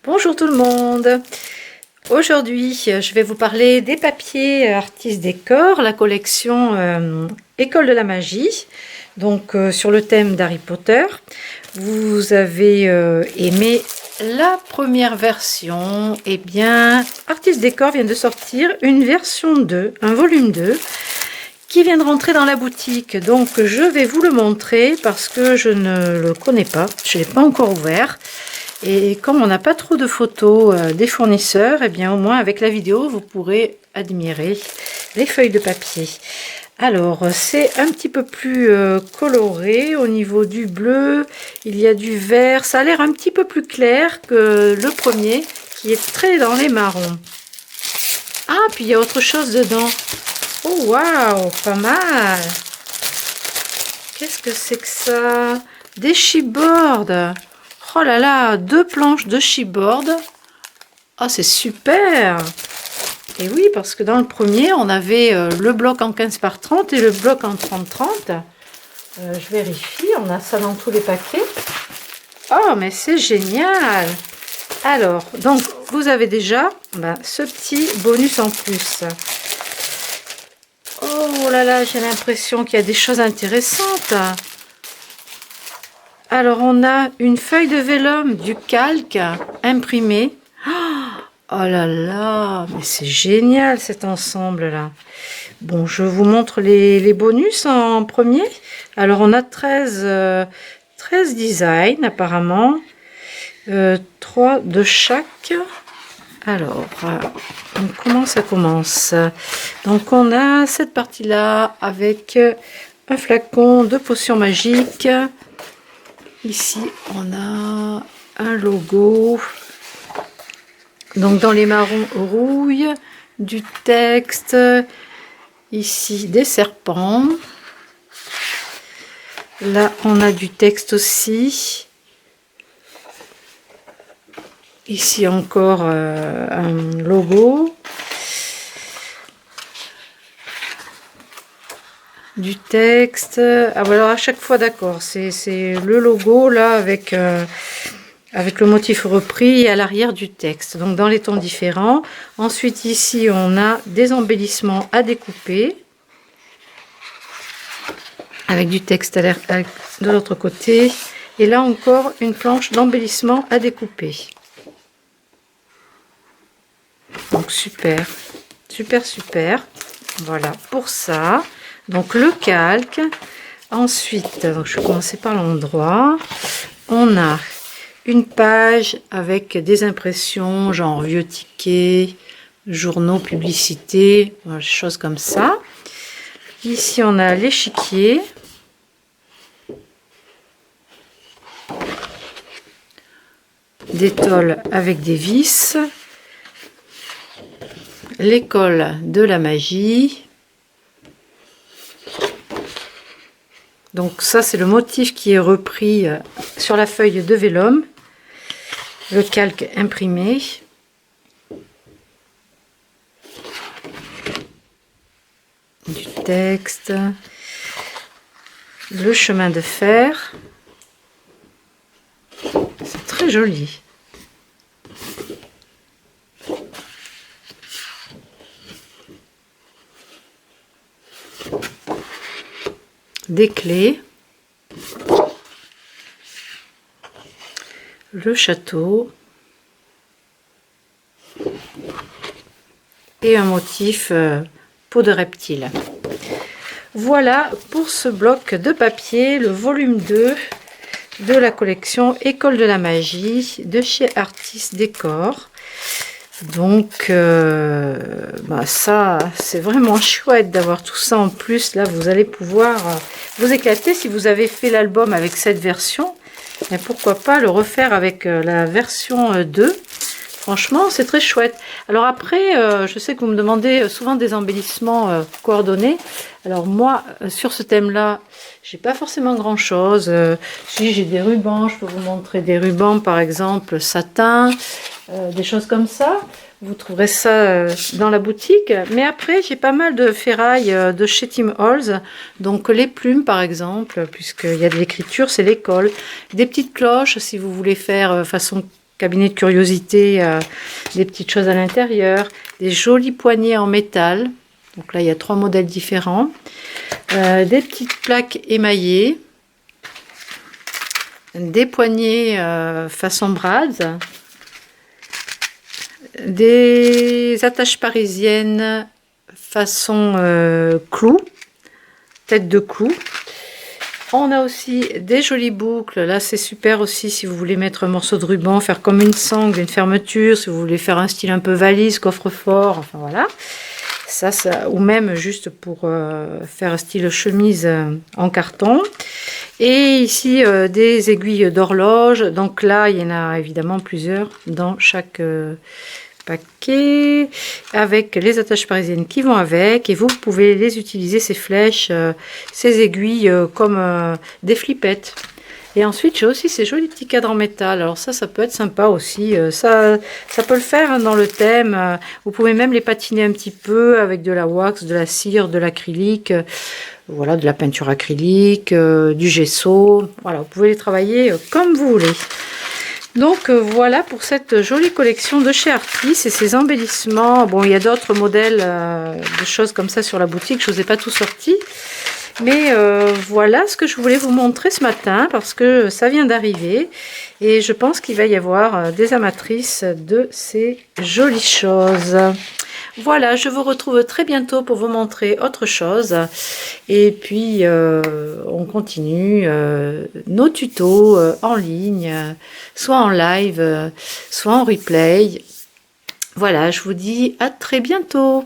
Bonjour tout le monde. Aujourd'hui, je vais vous parler des papiers Artis Décor, la collection École de la magie. Donc sur le thème d'Harry Potter. Vous avez aimé la première version. Eh bien, Artis Décor vient de sortir une version 2, un volume 2. Qui vient de rentrer dans la boutique. Donc je vais vous le montrer parce que je ne le connais pas. Je ne l'ai pas encore ouvert. Et comme on n'a pas trop de photos des fournisseurs, et bien au moins avec la vidéo, vous pourrez admirer les feuilles de papier. Alors, c'est un petit peu plus coloré au niveau du bleu. Il y a du vert. Ça a l'air un petit peu plus clair que le premier, qui est très dans les marrons. Ah, puis il y a autre chose dedans. Oh, waouh, pas mal. Qu'est-ce que c'est que ça? Des chipboards. Oh là là, 2 planches de chipboard. Ah, c'est super. Et oui, parce que dans le premier, on avait le bloc en 15 par 30 et le bloc en 30-30. Je vérifie, on a ça dans tous les paquets. Oh, mais c'est génial. Alors, donc, vous avez déjà ce petit bonus en plus. Oh là là, j'ai l'impression qu'il y a des choses intéressantes. Alors, on a une feuille de vélum, du calque imprimé. Oh là là, mais c'est génial cet ensemble-là. Bon, je vous montre les bonus en premier. Alors, on a 13 designs apparemment. 3 de chaque. Alors, comment ça commence? Donc, on a cette partie-là avec un flacon de potion magique. Ici, on a un logo. Donc, dans les marrons rouille, du texte. Ici, des serpents. Là, on a du texte aussi. Ici encore un logo, du texte. Ah voilà, à chaque fois d'accord, c'est le logo là avec le motif repris et à l'arrière du texte. Donc dans les tons différents. Ensuite ici on a des embellissements à découper avec du texte de l'autre côté. Et là encore une planche d'embellissement à découper. Donc super, super. Voilà pour ça. Donc le calque. Ensuite, donc je vais commencer par l'endroit. On a une page avec des impressions, genre vieux tickets, journaux, publicités, choses comme ça. Ici, on a l'échiquier. Des tôles avec des vis. L'école de la magie. Donc ça c'est le motif qui est repris sur la feuille de vélum. Le calque imprimé. Du texte. Le chemin de fer. C'est très joli. Des clés, le château et un motif peau de reptile. Voilà pour ce bloc de papier, le volume 2 de la collection École de la magie de chez Artis Décor. Donc ça c'est vraiment chouette d'avoir tout ça en plus. Là vous allez pouvoir vous éclater. Si vous avez fait l'album avec cette version, mais pourquoi pas le refaire avec la version 2. Franchement c'est très chouette. Alors après je sais que vous me demandez souvent des embellissements coordonnés. Alors moi sur ce thème là j'ai pas forcément grand chose. Si j'ai des rubans, je peux vous montrer des rubans par exemple satin, des choses comme ça. Vous trouverez ça dans la boutique. Mais après, j'ai pas mal de ferraille de chez Tim Holtz. Donc les plumes, par exemple, puisqu'il y a de l'écriture, c'est l'école. Des petites cloches, si vous voulez faire façon cabinet de curiosité, des petites choses à l'intérieur, des jolis poignées en métal. Donc là, il y a 3 modèles différents. Des petites plaques émaillées. Des poignées façon Brads. Des attaches parisiennes façon clou. Tête de clou. On a aussi des jolies boucles. Là, c'est super aussi si vous voulez mettre un morceau de ruban, faire comme une sangle, une fermeture, si vous voulez faire un style un peu valise, coffre-fort, enfin voilà. Ça, ou même juste pour faire un style chemise en carton. Et ici, des aiguilles d'horloge. Donc là, il y en a évidemment plusieurs dans chaque paquet, avec les attaches parisiennes qui vont avec, et vous pouvez les utiliser, ces flèches, ces aiguilles, comme des flippettes. Et ensuite, j'ai aussi ces jolis petits cadres en métal. Alors ça peut être sympa aussi. Ça peut le faire hein, dans le thème. Vous pouvez même les patiner un petit peu avec de la wax, de la cire, de l'acrylique. Voilà, de la peinture acrylique, du gesso. Voilà, vous pouvez les travailler comme vous voulez. Donc voilà pour cette jolie collection de chez Artis et ces embellissements. Bon, il y a d'autres modèles de choses comme ça sur la boutique. Je ne vous ai pas tout sorti. Mais voilà ce que je voulais vous montrer ce matin parce que ça vient d'arriver. Et je pense qu'il va y avoir des amatrices de ces jolies choses. Voilà, je vous retrouve très bientôt pour vous montrer autre chose. Et puis, on continue nos tutos en ligne, soit en live, soit en replay. Voilà, je vous dis à très bientôt.